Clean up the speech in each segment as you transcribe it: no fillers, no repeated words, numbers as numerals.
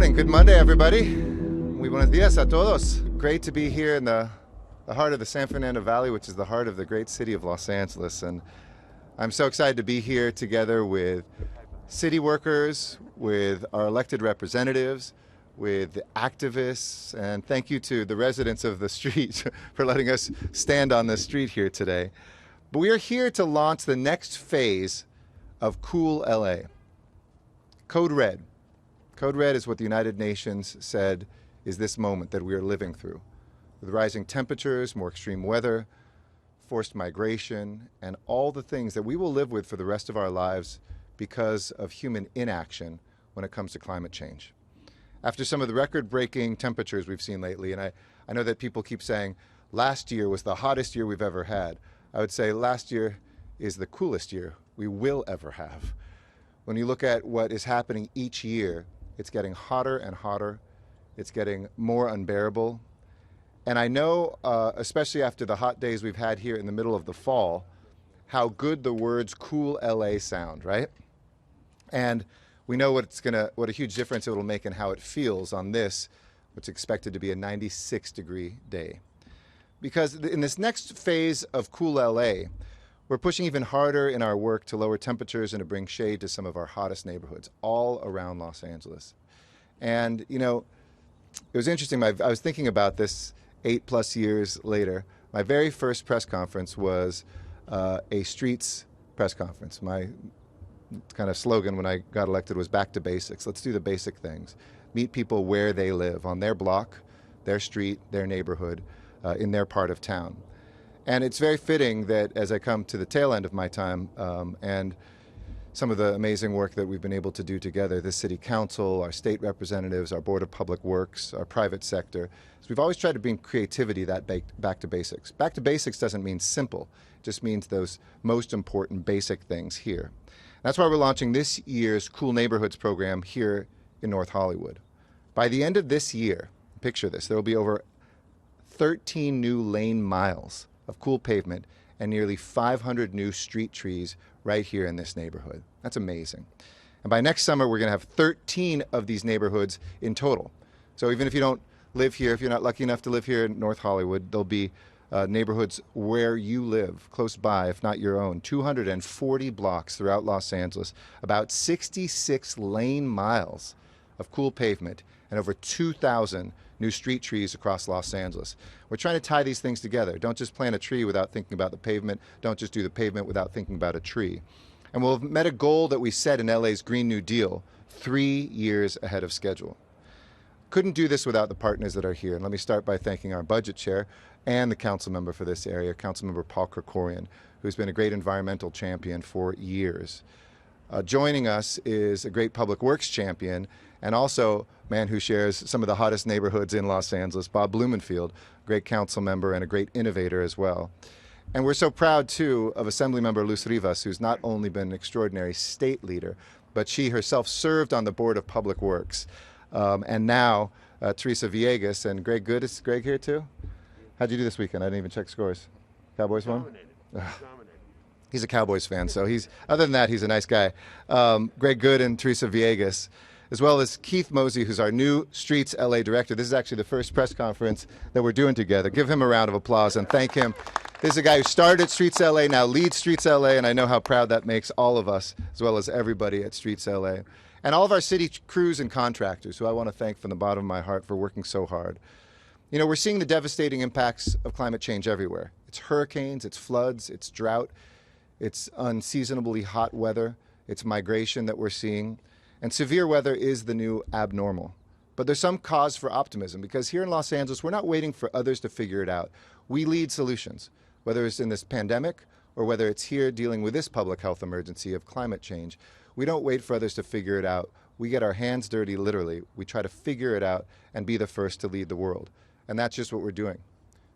morning. Good Monday, everybody. Muy buenos días a todos. Great to be here in the heart of the San Fernando Valley, which is the heart of the great city of Los Angeles. And I'm so excited to be here together with city workers, with our elected representatives, with the activists, and thank you to the residents of the street for letting us stand on the street here today. But we are here to launch the next phase of Cool LA. Code Red. Code Red is what the United Nations said is this moment that we are living through. With rising temperatures, more extreme weather, forced migration, and all the things that we will live with for the rest of our lives because of human inaction when it comes to climate change. After some of the record-breaking temperatures we've seen lately, and I know that people keep saying last year was the hottest year we've ever had, I would say last year is the coolest year we will ever have. When you look at what is happening each year, it's getting hotter and hotter. It's getting more unbearable. And I know, especially after the hot days we've had here in the middle of the fall, how good the words Cool LA sound, right? And we know what a huge difference it'll make in how it feels on this, what's expected to be a 96-degree day. Because in this next phase of Cool LA, we're pushing even harder in our work to lower temperatures and to bring shade to some of our hottest neighborhoods all around Los Angeles. And, you know, it was interesting. I was thinking about this 8+ years later. My very first press conference was a streets press conference. My kind of slogan when I got elected was back to basics. Let's do the basic things. Meet people where they live, on their block, their street, their neighborhood, in their part of town. And it's very fitting that as I come to the tail end of my time and some of the amazing work that we've been able to do together, the city council, our state representatives, our board of public works, our private sector, so we've always tried to bring creativity back to basics. Back to basics doesn't mean simple. It just means those most important basic things here. That's why we're launching this year's Cool Neighborhoods program here in North Hollywood. By the end of this year, picture this, there will be over 13 new lane miles of cool pavement and nearly 500 new street trees right here in this neighborhood. That's amazing. And by next summer, we're going to have 13 of these neighborhoods in total. So even if you don't live here, if you're not lucky enough to live here in North Hollywood, there'll be neighborhoods where you live, close by, if not your own, 240 blocks throughout Los Angeles, about 66 lane miles of cool pavement, and over 2,000 new street trees across Los Angeles. We're trying to tie these things together. Don't just plant a tree without thinking about the pavement. Don't just do the pavement without thinking about a tree. And we'll have met a goal that we set in LA's Green New Deal 3 years ahead of schedule. Couldn't do this without the partners that are here. And let me start by thanking our budget chair and the council member for this area, Councilmember Paul Krikorian, who's been a great environmental champion for years. Joining us is a great public works champion and also a man who shares some of the hottest neighborhoods in Los Angeles, Bob Blumenfield, great council member and a great innovator as well. And we're so proud, too, of Assemblymember Luz Rivas, who's not only been an extraordinary state leader, but she herself served on the Board of Public Works. And now Teresa Villegas and Greg Good. Is Greg here, too? How'd you do this weekend? I didn't even check scores. Cowboys won? Dominated. He's a Cowboys fan, so other than that, he's a nice guy. Greg Good and Teresa Villegas, as well as Keith Mosey, who's our new StreetsLA director. This is actually the first press conference that we're doing together. Give him a round of applause and thank him. This is a guy who started at StreetsLA, now leads StreetsLA, and I know how proud that makes all of us, as well as everybody at StreetsLA. And all of our city crews and contractors, who I want to thank from the bottom of my heart for working so hard. You know, we're seeing the devastating impacts of climate change everywhere. It's hurricanes, it's floods, it's drought, it's unseasonably hot weather, it's migration that we're seeing. And severe weather is the new abnormal. But there's some cause for optimism because here in Los Angeles, we're not waiting for others to figure it out. We lead solutions, whether it's in this pandemic or whether it's here dealing with this public health emergency of climate change. We don't wait for others to figure it out. We get our hands dirty, literally. We try to figure it out and be the first to lead the world. And that's just what we're doing.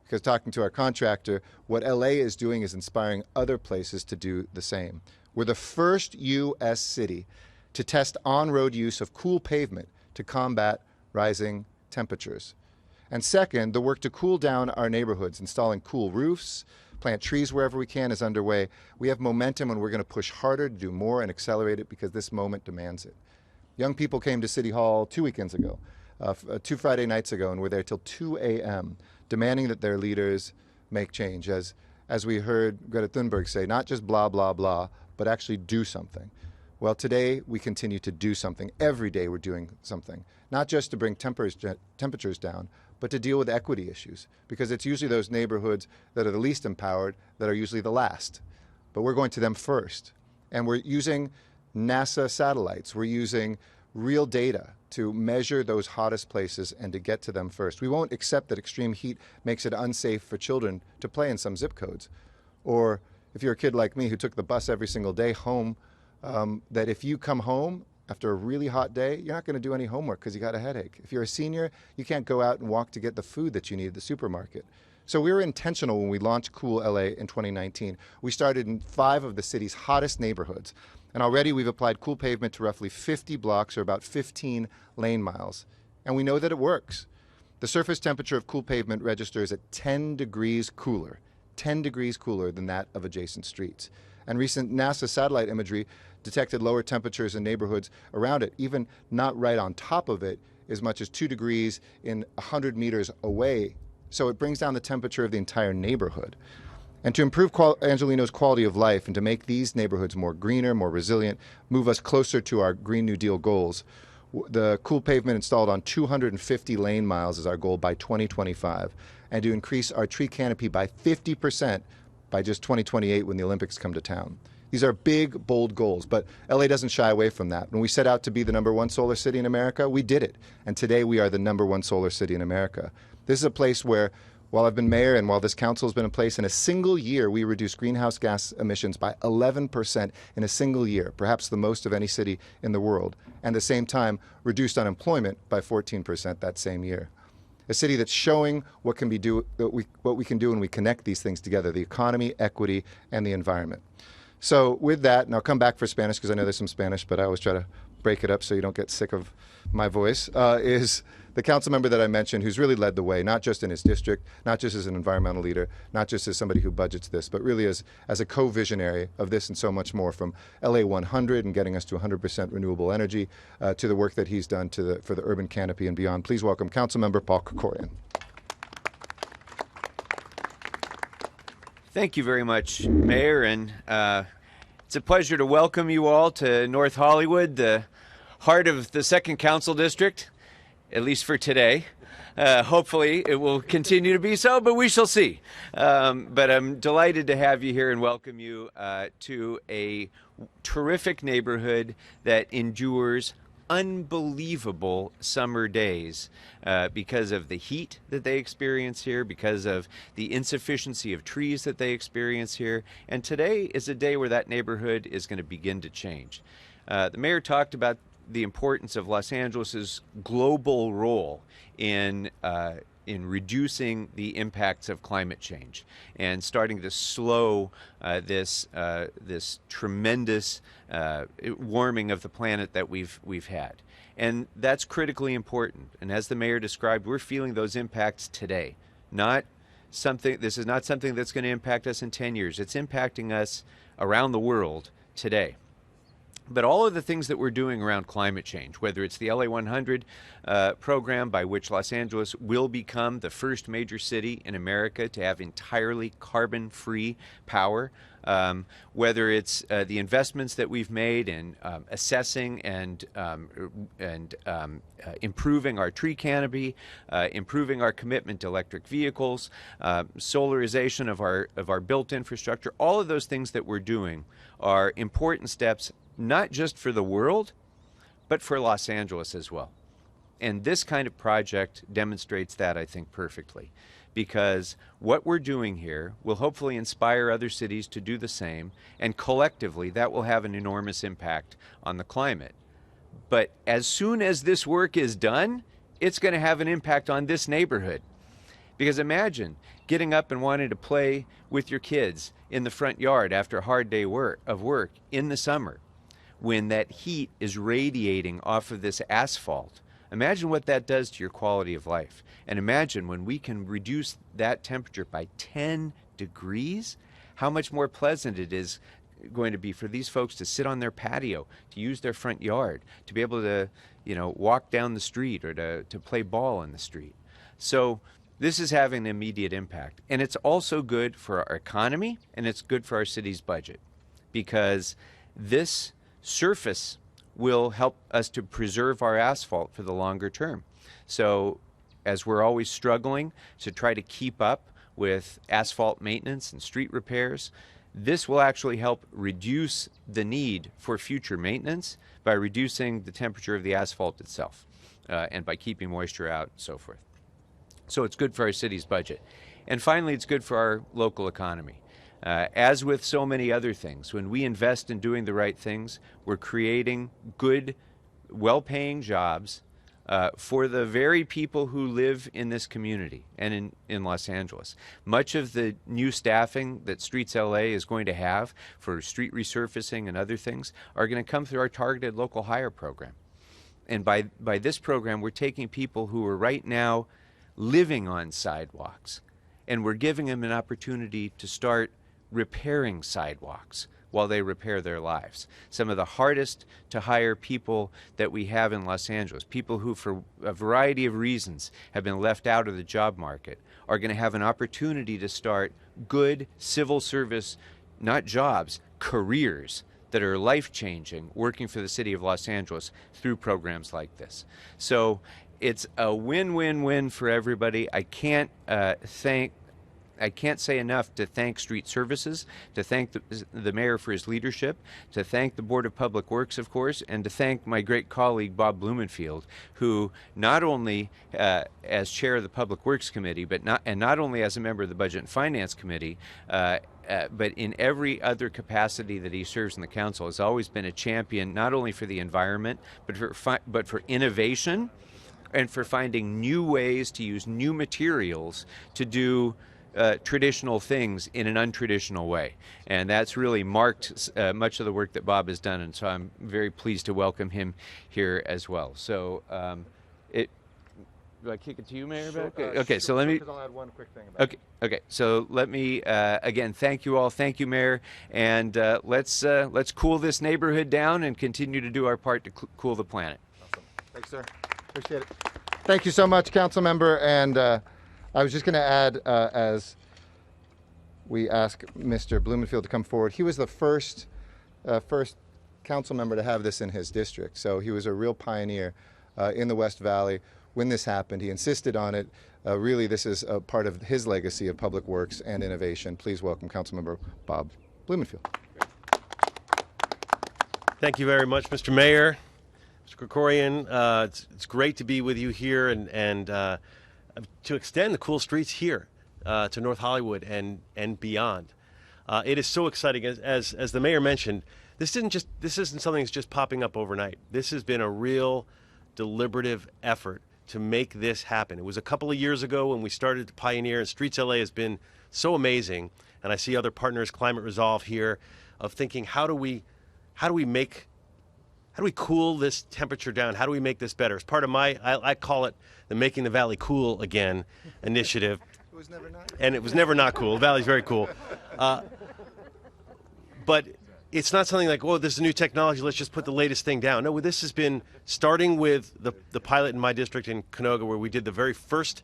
Because talking to our contractor, what LA is doing is inspiring other places to do the same. We're the first U.S. city to test on-road use of cool pavement to combat rising temperatures. And second, the work to cool down our neighborhoods, installing cool roofs, plant trees wherever we can is underway. We have momentum and we're going to push harder to do more and accelerate it because this moment demands it. Young people came to City Hall 2 weekends ago, 2 Friday nights ago, and were there till 2 a.m., demanding that their leaders make change. As we heard Greta Thunberg say, not just blah, blah, blah, but actually do something. Well, today we continue to do something. Every day we're doing something, not just to bring temperatures down, but to deal with equity issues, because it's usually those neighborhoods that are the least empowered that are usually the last. But we're going to them first. And we're using NASA satellites. We're using real data to measure those hottest places and to get to them first. We won't accept that extreme heat makes it unsafe for children to play in some zip codes. Or if you're a kid like me who took the bus every single day home, that if you come home after a really hot day, you're not going to do any homework because you got a headache. If you're a senior, you can't go out and walk to get the food that you need at the supermarket. So we were intentional when we launched Cool LA in 2019. We started in 5 of the city's hottest neighborhoods. And already we've applied cool pavement to roughly 50 blocks, or about 15 lane miles. And we know that it works. The surface temperature of cool pavement registers at 10 degrees cooler than that of adjacent streets. And recent NASA satellite imagery detected lower temperatures in neighborhoods around it, even not right on top of it, as much as 2 degrees in 100 meters away. So it brings down the temperature of the entire neighborhood. And to improve Angelino's quality of life and to make these neighborhoods more greener, more resilient, move us closer to our Green New Deal goals, the cool pavement installed on 250 lane miles is our goal by 2025, and to increase our tree canopy by 50% by just 2028 when the Olympics come to town. These are big, bold goals, but LA doesn't shy away from that. When we set out to be the #1 solar city in America, we did it. And today we are the #1 solar city in America. This is a place where, while I've been mayor and while this council has been in place, in a single year we reduced greenhouse gas emissions by 11% in a single year, perhaps the most of any city in the world, and at the same time reduced unemployment by 14% that same year. A city that's showing what we can do when we connect these things together: the economy, equity, and the environment. So with that, and I'll come back for Spanish because I know there's some Spanish, but I always try to break it up so you don't get sick of my voice, is the council member that I mentioned who's really led the way, not just in his district, not just as an environmental leader, not just as somebody who budgets this, but really as a co-visionary of this and so much more, from LA 100 and getting us to 100% renewable energy to the work that he's done for the urban canopy and beyond. Please welcome Councilmember Paul Krikorian. Thank you very much, Mayor, and it's a pleasure to welcome you all to North Hollywood, the heart of the 2nd Council District, at least for today. Hopefully it will continue to be so, but we shall see. But I'm delighted to have you here and welcome you to a terrific neighborhood that endures unbelievable summer days because of the heat that they experience here, because of the insufficiency of trees that they experience here. And today is a day where that neighborhood is going to begin to change. The mayor talked about the importance of Los Angeles's global role in reducing the impacts of climate change and starting to slow this tremendous warming of the planet that we've had. And that's critically important. And as the mayor described, we're feeling those impacts today. This is not something that's going to impact us in 10 years. It's impacting us around the world today. But all of the things that we're doing around climate change, whether it's the LA 100 program by which Los Angeles will become the first major city in America to have entirely carbon-free power, whether it's the investments that we've made in assessing and improving our tree canopy, improving our commitment to electric vehicles, solarization of our built infrastructure, all of those things that we're doing are important steps, not just for the world, but for Los Angeles as well. And this kind of project demonstrates that, I think, perfectly. Because what we're doing here will hopefully inspire other cities to do the same, and collectively that will have an enormous impact on the climate. But as soon as this work is done, it's going to have an impact on this neighborhood. Because imagine getting up and wanting to play with your kids in the front yard after a hard day of work in the summer, when that heat is radiating off of this asphalt. Imagine what that does to your quality of life. And imagine when we can reduce that temperature by 10 degrees, how much more pleasant it is going to be for these folks to sit on their patio, to use their front yard, to be able to, walk down the street or to play ball in the street. So this is having an immediate impact. And it's also good for our economy, and it's good for our city's budget, because this surface will help us to preserve our asphalt for the longer term. So as we're always struggling to try to keep up with asphalt maintenance and street repairs, this will actually help reduce the need for future maintenance by reducing the temperature of the asphalt itself and by keeping moisture out and so forth. So it's good for our city's budget. And finally, it's good for our local economy. As with so many other things, when we invest in doing the right things, we're creating good, well-paying jobs for the very people who live in this community and in Los Angeles. Much of the new staffing that StreetsLA is going to have for street resurfacing and other things are going to come through our targeted local hire program. And by this program, we're taking people who are right now living on sidewalks, and we're giving them an opportunity to start repairing sidewalks while they repair their lives. Some of the hardest to hire people that we have in Los Angeles, people who for a variety of reasons have been left out of the job market, are going to have an opportunity to start good civil service, not jobs, careers that are life-changing, working for the city of Los Angeles through programs like this. So it's a win-win-win for everybody. I can't say enough to thank Street Services, to thank the mayor for his leadership, to thank the Board of Public Works, of course, and to thank my great colleague Bob Blumenfield, who not only as chair of the Public Works Committee, but not only as a member of the Budget and Finance Committee, but in every other capacity that he serves in the council, has always been a champion not only for the environment, but for innovation and for finding new ways to use new materials to do traditional things in an untraditional way. And that's really marked much of the work that Bob has done, and so I'm very pleased to welcome him here as well. So do I kick it to you, Mayor? Sure, okay, so let me... I'll add one quick thing about it. Okay, so let me, again, thank you all. Thank you, Mayor. And let's cool this neighborhood down and continue to do our part to cool the planet. Awesome. Thanks, sir. Appreciate it. Thank you so much, council member. And I was just going to add, as we ask Mr. Blumenfield to come forward, he was the first council member to have this in his district. So he was a real pioneer in the West Valley. When this happened, he insisted on it. Really, this is a part of his legacy of public works and innovation. Please welcome Councilmember Bob Blumenfield. Thank you very much, Mr. Mayor, Mr. Krikorian. It's great to be with you here and to extend the cool streets here to North Hollywood and beyond. It is so exciting. As the mayor mentioned, this isn't something that's just popping up overnight. This has been a real deliberative effort to make this happen. It was a couple of years ago when we started to pioneer, and StreetsLA has been so amazing. And I see other partners, Climate Resolve here, of thinking how do we cool this temperature down? How do we make this better? It's part of I call it the Making the Valley Cool Again initiative. It was never not. And it was never not cool. The Valley's very cool. But it's not something like, oh, this is a new technology, let's just put the latest thing down. No, this has been starting with the pilot in my district in Canoga, where we did the very first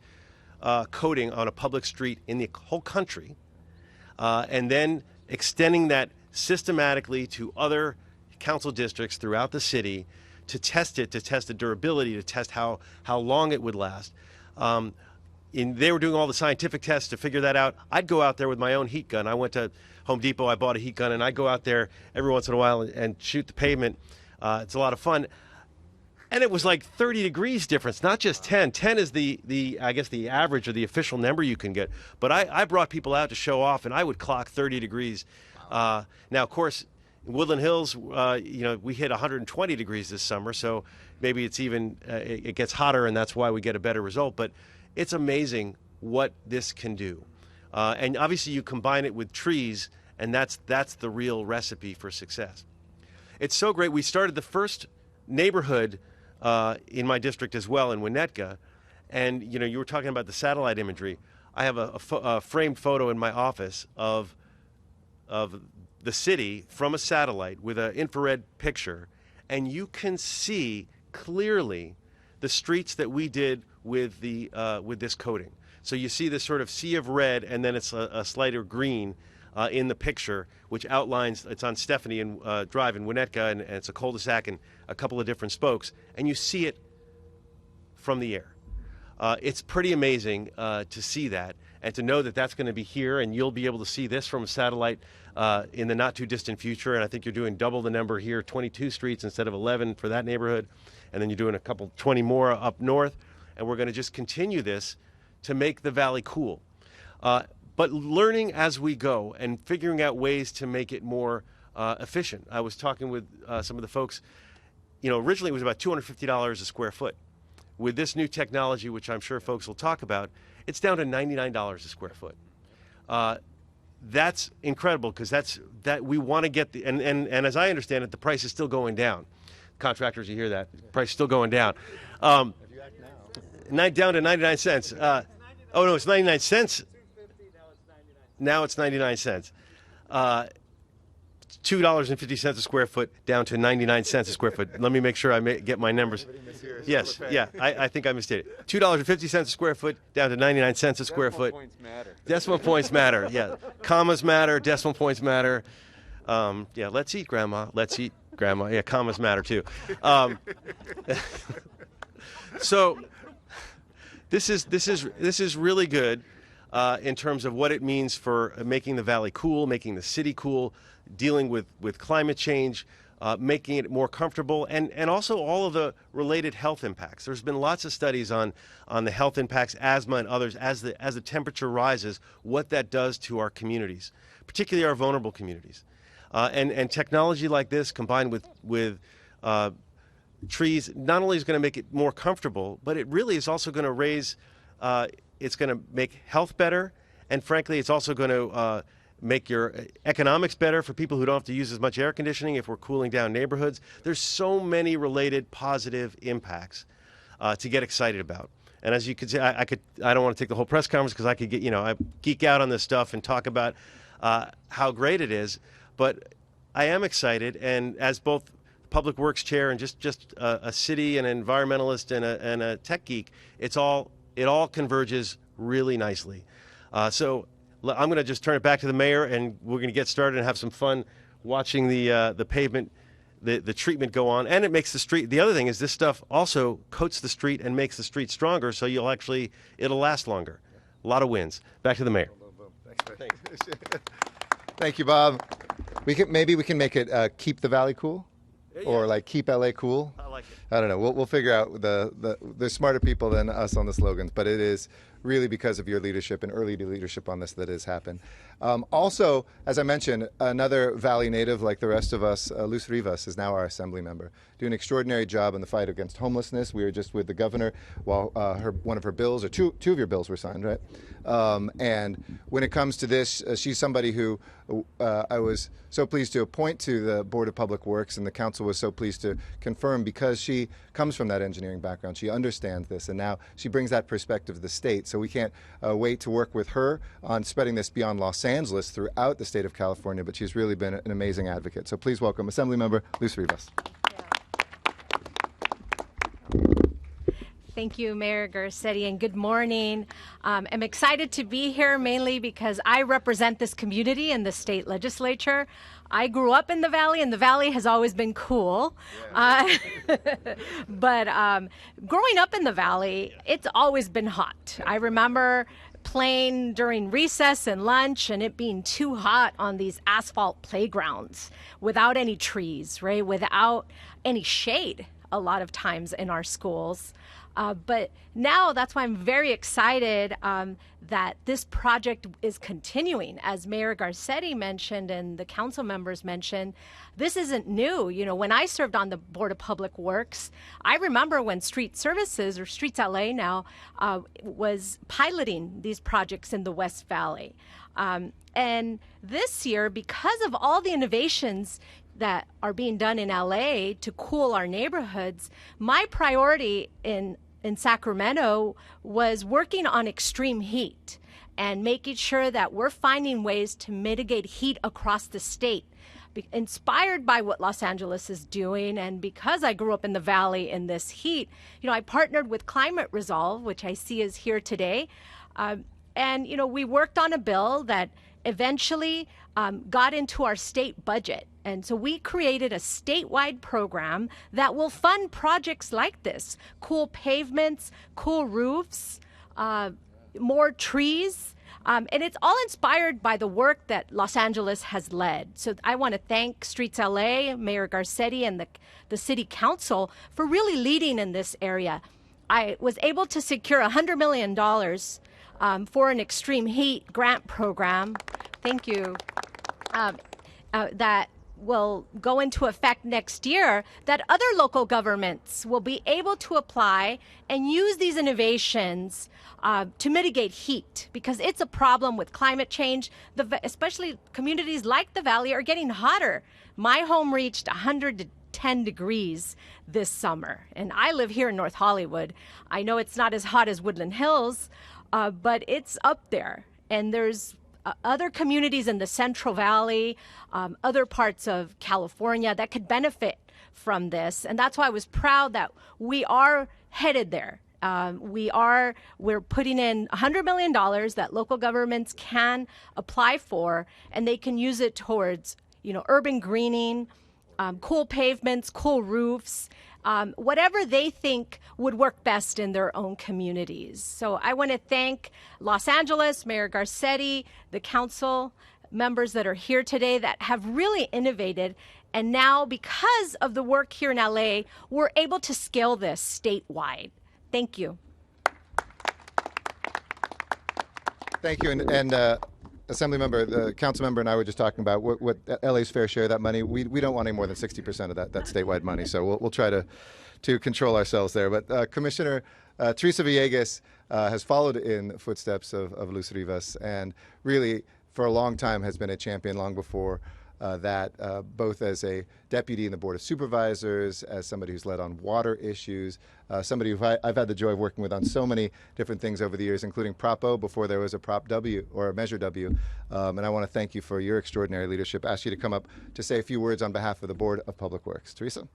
coating on a public street in the whole country, and then extending that systematically to other council districts throughout the city to test the durability, to test how long it would last. They were doing all the scientific tests to figure that out. I'd go out there with my own heat gun. I went to Home Depot, I bought a heat gun, and I'd go out there every once in a while and shoot the pavement. It's a lot of fun. And it was like 30 degrees difference, not just 10. 10 is I guess the average or the official number you can get. But I brought people out to show off, and I would clock 30 degrees. Now, of course, in Woodland Hills, we hit 120 degrees this summer, so maybe it's even it gets hotter, and that's why we get a better result. But it's amazing what this can do. And obviously you combine it with trees, and that's the real recipe for success. It's so great. We started the first neighborhood in my district as well, in Winnetka. And, you were talking about the satellite imagery. I have a framed photo in my office of of the city from a satellite with an infrared picture, and you can see clearly the streets that we did with this coating. So you see this sort of sea of red, and then it's a slighter green in the picture, which outlines, it's on Stephanie and Drive in Winnetka, and it's a cul-de-sac and a couple of different spokes, and you see it from the air. It's pretty amazing to see that, and to know that that's going to be here, and you'll be able to see this from a satellite in the not-too-distant future. And I think you're doing double the number here, 22 streets instead of 11 for that neighborhood, and then you're doing 20 more up north, and we're going to just continue this to make the valley cool. But learning as we go and figuring out ways to make it more efficient. I was talking with some of the folks, originally it was about $250 a square foot. With this new technology, which I'm sure folks will talk about, it's down to $99 a square foot. That's incredible, because that we want to get and as I understand it, the price is still going down. Contractors, you hear that? The price is still going down. Down to 99 cents. Oh no, it's 99 cents. Now it's 99 cents. $2.50 a square foot down to 99 cents a square foot. Let me make sure I get my numbers. Yes, yeah, I think I misstated. $2.50 a square foot down to 99 cents a square foot. Decimal points matter. Decimal points matter, yeah. Commas matter, decimal points matter. Yeah, let's eat, Grandma. Let's eat, Grandma. Yeah, commas matter too. So this is really good in terms of what it means for making the valley cool, making the city cool, dealing with climate change, making it more comfortable, and also all of the related health impacts. There's been lots of studies on the health impacts, asthma and others, as the temperature rises, what that does to our communities, particularly our vulnerable communities. And technology like this, combined with trees, not only is going to make it more comfortable, but it really is also going to raise, it's going to make health better, and frankly, it's also going to make your economics better for people who don't have to use as much air conditioning if we're cooling down neighborhoods. There's so many related positive impacts to get excited about. And as you could say, I don't want to take the whole press conference, because I could get, I geek out on this stuff and talk about how great it is. But I am excited, and as both Public Works Chair and just a city and an environmentalist and a tech geek, it all converges really nicely. So I'm going to just turn it back to the mayor, and we're going to get started and have some fun watching the pavement, the treatment go on. And it makes the street, the other thing is this stuff also coats the street and makes the street stronger, so it'll last longer. A lot of wins. Back to the mayor. Thanks. Thank you, Bob. Maybe we can make it keep the valley cool, or like keep LA cool. I like it. I don't know. We'll figure out there's smarter people than us on the slogans, but it is really because of your leadership and early leadership on this that has happened. Also, as I mentioned, another Valley native like the rest of us, Luz Rivas, is now our assembly member, doing an extraordinary job in the fight against homelessness. We were just with the governor while one of her bills, or two of your bills were signed, right? And when it comes to this, she's somebody who I was so pleased to appoint to the Board of Public Works, and the council was so pleased to confirm, because she comes from that engineering background. She understands this, and now she brings that perspective to the state. So we can't wait to work with her on spreading this beyond Los Angeles throughout the state of California, but she's really been an amazing advocate. So please welcome Assemblymember Luz Rivas. Thank you, Mayor Garcetti, and good morning. I'm excited to be here mainly because I represent this community in the state legislature. I grew up in the Valley, and the Valley has always been cool. Yeah. But growing up in the Valley, it's always been hot. I remember playing during recess and lunch, and it being too hot on these asphalt playgrounds without any trees, right? Without any shade a lot of times in our schools. But now that's why I'm very excited that this project is continuing. As Mayor Garcetti mentioned and the council members mentioned, this isn't new. When I served on the Board of Public Works, I remember when Street Services, or StreetsLA now, was piloting these projects in the West Valley. And this year, because of all the innovations that are being done in LA to cool our neighborhoods, my priority in Sacramento was working on extreme heat. and making sure that we're finding ways to mitigate heat across the state. Inspired by what Los Angeles is doing, and because I grew up in the Valley in this heat, I partnered with Climate Resolve, which I see is here today. And we worked on a bill that eventually got into our state budget. And so we created a statewide program that will fund projects like this: cool pavements, cool roofs, more trees. And it's all inspired by the work that Los Angeles has led. So I want to thank StreetsLA, Mayor Garcetti, and the City Council for really leading in this area. I was able to secure $100 million for an extreme heat grant program. Thank you. That will go into effect next year, that other local governments will be able to apply and use these innovations to mitigate heat, because it's a problem with climate change. Especially communities like the Valley are getting hotter. My home reached 110 degrees this summer, and I live here in North Hollywood. I know it's not as hot as Woodland Hills, but it's up there. And there's other communities in the Central Valley, other parts of California that could benefit from this. And that's why I was proud that we are headed there. We're putting in $100 million that local governments can apply for, and they can use it towards, urban greening, cool pavements, cool roofs, whatever they think would work best in their own communities. So I want to thank Los Angeles, Mayor Garcetti, the council members that are here today that have really innovated. And now, because of the work here in LA, we're able to scale this statewide. Thank you. Thank you. And Assembly member, the council member and I were just talking about what LA's fair share of that money. We don't want any more than 60% of that statewide money. So we'll try to control ourselves there. But Commissioner Teresa Villegas has followed in the footsteps of Luz Rivas, and really for a long time has been a champion, long before that, both as a deputy in the Board of Supervisors, as somebody who's led on water issues, somebody who I've had the joy of working with on so many different things over the years, including Prop O before there was a Prop W or a Measure W. And I want to thank you for your extraordinary leadership. Ask you to come up to say a few words on behalf of the Board of Public Works. Teresa.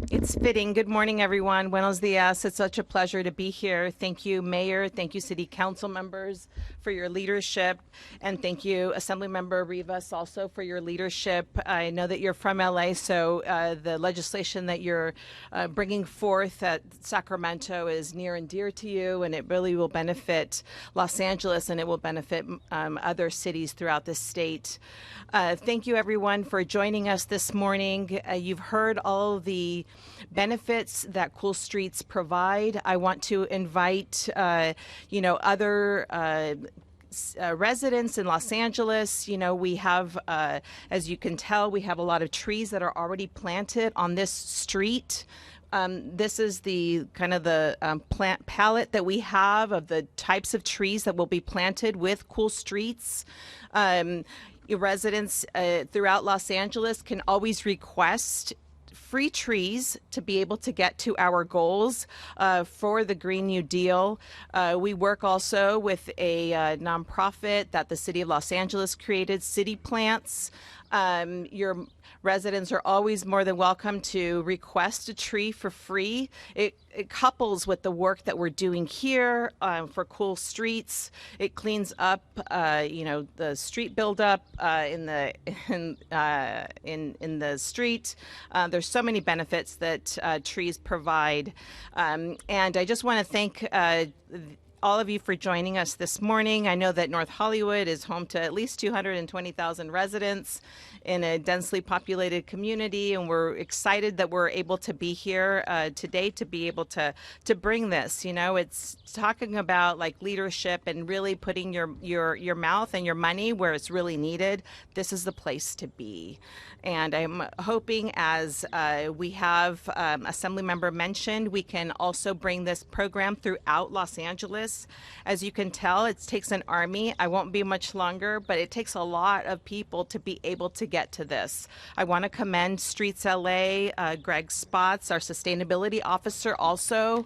It's fitting. Good morning, everyone. Buenos dias. It's such a pleasure to be here. Thank you, Mayor. Thank you, City Council members, for your leadership. And thank you, Assemblymember Rivas, also for your leadership. I know that you're from LA, so the legislation that you're bringing forth at Sacramento is near and dear to you, and it really will benefit Los Angeles, and it will benefit other cities throughout the state. Thank you, everyone, for joining us this morning. You've heard all the benefits that Cool Streets provide. I want to invite, other residents in Los Angeles. We have, as you can tell, we have a lot of trees that are already planted on this street. This is the kind of the plant palette that we have of the types of trees that will be planted with Cool Streets. Residents throughout Los Angeles can always request free trees to be able to get to our goals for the Green New Deal. We work also with a nonprofit that the City of Los Angeles created, City Plants. Your residents are always more than welcome to request a tree for free. It couples with the work that we're doing here for Cool Streets. It cleans up, the street buildup in the street. There's so many benefits that trees provide, and I just want to thank all of you for joining us this morning. I know that North Hollywood is home to at least 220,000 residents in a densely populated community, and we're excited that we're able to be here today to be able to bring this. It's talking about like leadership and really putting your mouth and your money where it's really needed. This is the place to be. And I'm hoping, as we have Assemblymember mentioned, we can also bring this program throughout Los Angeles. this. As you can tell, it takes an army. I won't be much longer, but it takes a lot of people to be able to get to this. I want to commend StreetsLA, Greg Spots, our sustainability officer also.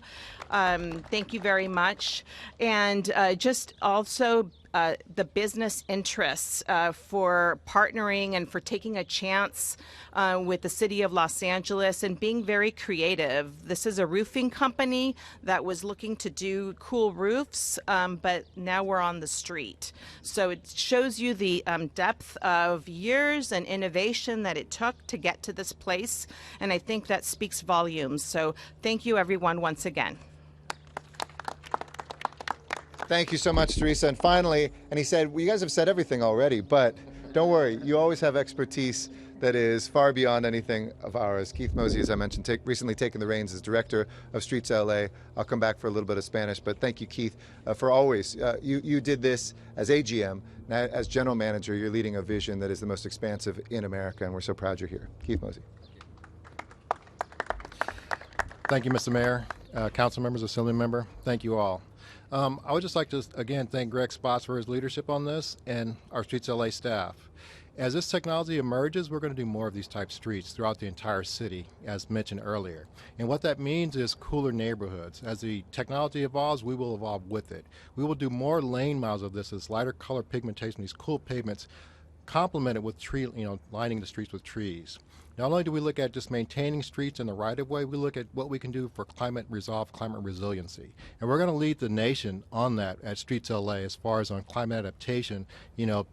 Thank you very much. And just also the business interests for partnering and for taking a chance with the city of Los Angeles and being very creative. This is a roofing company that was looking to do cool roofs, but now we're on the street. So it shows you the depth of years and innovation that it took to get to this place, and I think that speaks volumes. So thank you, everyone, once again. Thank you so much, Teresa. And finally, and he said, well, you guys have said everything already, but don't worry, you always have expertise that is far beyond anything of ours. Keith Mosey, as I mentioned, recently taken the reins as director of StreetsLA. I'll come back for a little bit of Spanish, but thank you, Keith, for always. You did this as AGM. Now, as general manager, you're leading a vision that is the most expansive in America, and we're so proud you're here. Keith Mosey. Thank you, Mr. Mayor, council members, assembly member. Thank you all. I would just like to, again, thank Greg Spots for his leadership on this and our StreetsLA staff. As this technology emerges, we're going to do more of these type streets throughout the entire city, as mentioned earlier. And what that means is cooler neighborhoods. As the technology evolves, we will evolve with it. We will do more lane miles of this as lighter color pigmentation, these cool pavements, complemented with lining the streets with trees. Not only do we look at just maintaining streets in the right-of-way, we look at what we can do for climate resiliency. And we're going to lead the nation on that at StreetsLA as far as on climate adaptation,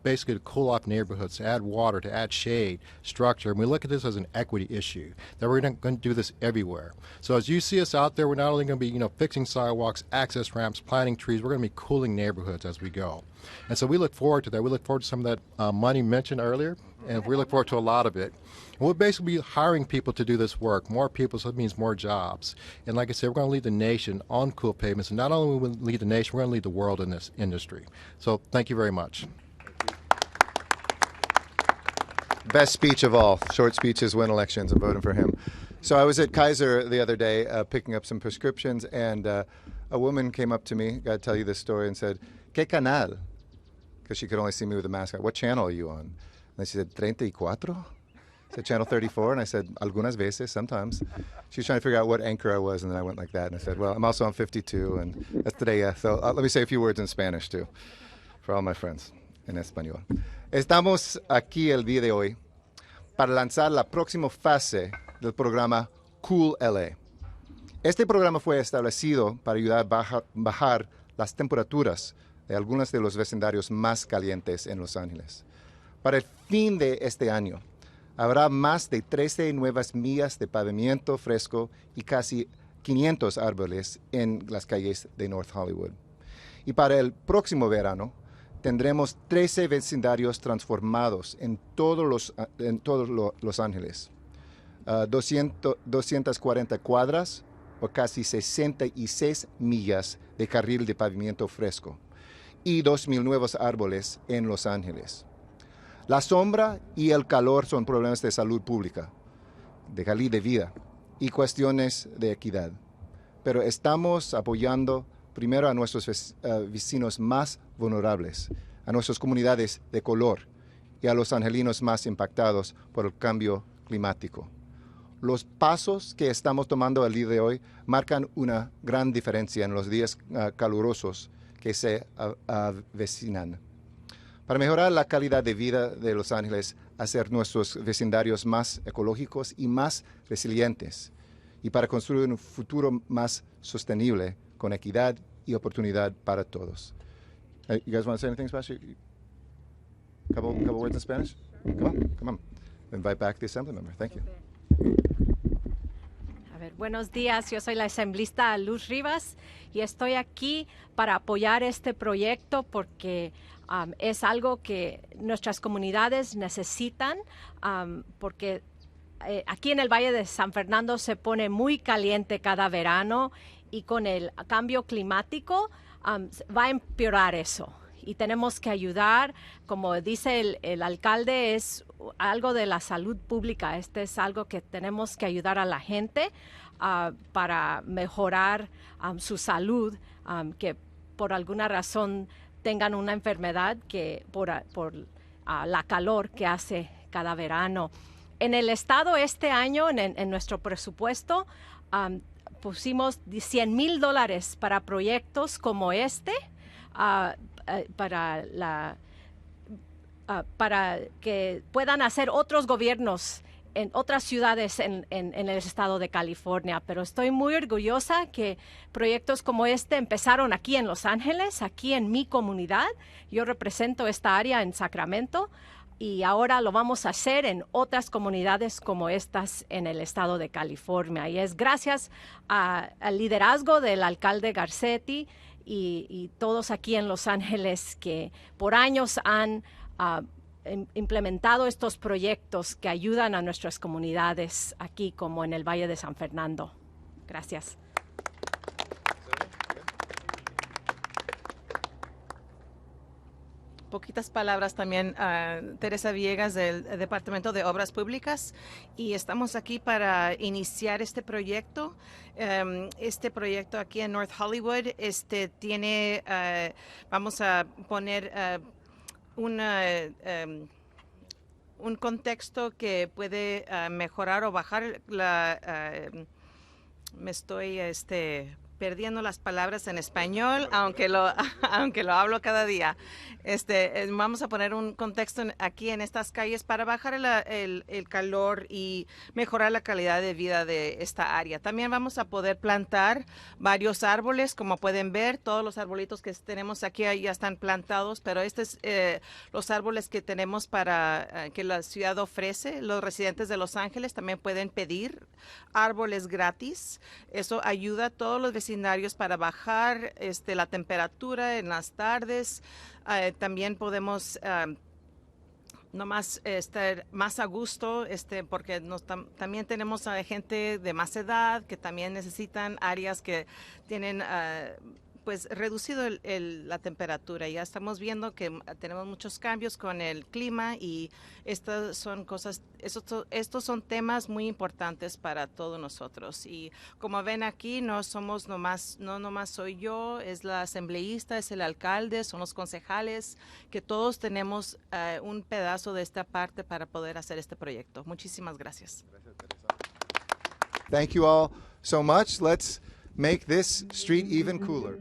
basically to cool off neighborhoods, to add water, to add shade, structure. And we look at this as an equity issue, that we're going to do this everywhere. So as you see us out there, we're not only going to be, fixing sidewalks, access ramps, planting trees, we're going to be cooling neighborhoods as we go. And so we look forward to that. We look forward to some of that money mentioned earlier, and we look forward to a lot of it. And we'll basically be hiring people to do this work, more people, so it means more jobs. And like I said, we're going to lead the nation on cool pavements. And not only will we lead the nation, we're going to lead the world in this industry. So thank you very much. Best speech of all. Short speeches win elections. I'm voting for him. So I was at Kaiser the other day picking up some prescriptions, and a woman came up to me, got to tell you this story, and said, ¿Qué canal? Because she could only see me with a mask on. What channel are you on? And she said, 34? I said, channel 34? And I said, algunas veces, sometimes. She was trying to figure out what anchor I was, and then I went like that. And I said, well, I'm also on 52, and that's today. So let me say a few words in Spanish, too, for all my friends en español. Estamos aquí el día de hoy para lanzar la próxima fase del programa Cool LA. Este programa fue establecido para ayudar a bajar las temperaturas de algunos de los vecindarios más calientes en Los Ángeles. Para el fin de este año, habrá más de 13 nuevas millas de pavimento fresco y casi 500 árboles en las calles de North Hollywood. Y para el próximo verano, tendremos 13 vecindarios transformados en todos Los Ángeles. 240 cuadras o casi 66 millas de carril de pavimento fresco y 2,000 nuevos árboles en Los Ángeles. La sombra y el calor son problemas de salud pública, de calidad de vida y cuestiones de equidad. Pero estamos apoyando primero a nuestros vecinos más vulnerables, a nuestras comunidades de color y a los angelinos más impactados por el cambio climático. Los pasos que estamos tomando el día de hoy marcan una gran diferencia en los días calurosos que se avecinan. Para mejorar la calidad de vida de Los Ángeles, hacer nuestros vecindarios más ecológicos y más resilientes, y para construir un futuro más sostenible con equidad y oportunidad para todos. You guys want to say anything special? Couple words in Spanish? Come on. Invite back the assembly member. Thank you. Buenos días, yo soy la asambleísta Luz Rivas y estoy aquí para apoyar este proyecto porque es algo que nuestras comunidades necesitan porque aquí en el Valle de San Fernando se pone muy caliente cada verano y con el cambio climático va a empeorar eso. Y tenemos que ayudar, como dice el alcalde, es algo de la salud pública. Este es algo que tenemos que ayudar a la gente para mejorar su salud, que por alguna razón tengan una enfermedad que por la calor que hace cada verano. En el estado este año, en nuestro presupuesto, pusimos $100,000 para proyectos como este, para que puedan hacer otros gobiernos en otras ciudades en el estado de California. Pero estoy muy orgullosa que proyectos como este empezaron aquí en Los Ángeles, aquí en mi comunidad. Yo represento esta área en Sacramento y ahora lo vamos a hacer en otras comunidades como estas en el estado de California. Y es gracias al liderazgo del alcalde Garcetti y todos aquí en Los Ángeles que por años han implementado estos proyectos que ayudan a nuestras comunidades aquí como en el Valle de San Fernando. Gracias. Poquitas palabras también, Teresa Villegas del Departamento de Obras Públicas, y estamos aquí para iniciar este proyecto. Este proyecto aquí en North Hollywood tiene, vamos a poner un contexto que puede mejorar o bajar me estoy perdiendo las palabras en español, aunque lo hablo cada día. Vamos a poner un contexto aquí en estas calles para bajar el calor y mejorar la calidad de vida de esta área. También vamos a poder plantar varios árboles, como pueden ver, todos los arbolitos que tenemos aquí ya están plantados, pero los árboles que tenemos para que la ciudad ofrece. Los residentes de Los Ángeles también pueden pedir árboles gratis. Eso ayuda a todos los vecindarios para bajar la temperatura en las tardes. También podemos nomás estar más a gusto, porque también tenemos a gente de más edad que también necesitan áreas que tienen pues reducido la temperatura. Ya estamos viendo que tenemos muchos cambios con el clima y estas son cosas, estos son temas muy importantes para todos nosotros. Y como ven aquí, no nomás soy yo, es la asambleísta, es el alcalde, son los concejales, que todos tenemos un pedazo de esta parte para poder hacer este proyecto. Muchísimas gracias. Thank you all so much. Let's make this street even cooler.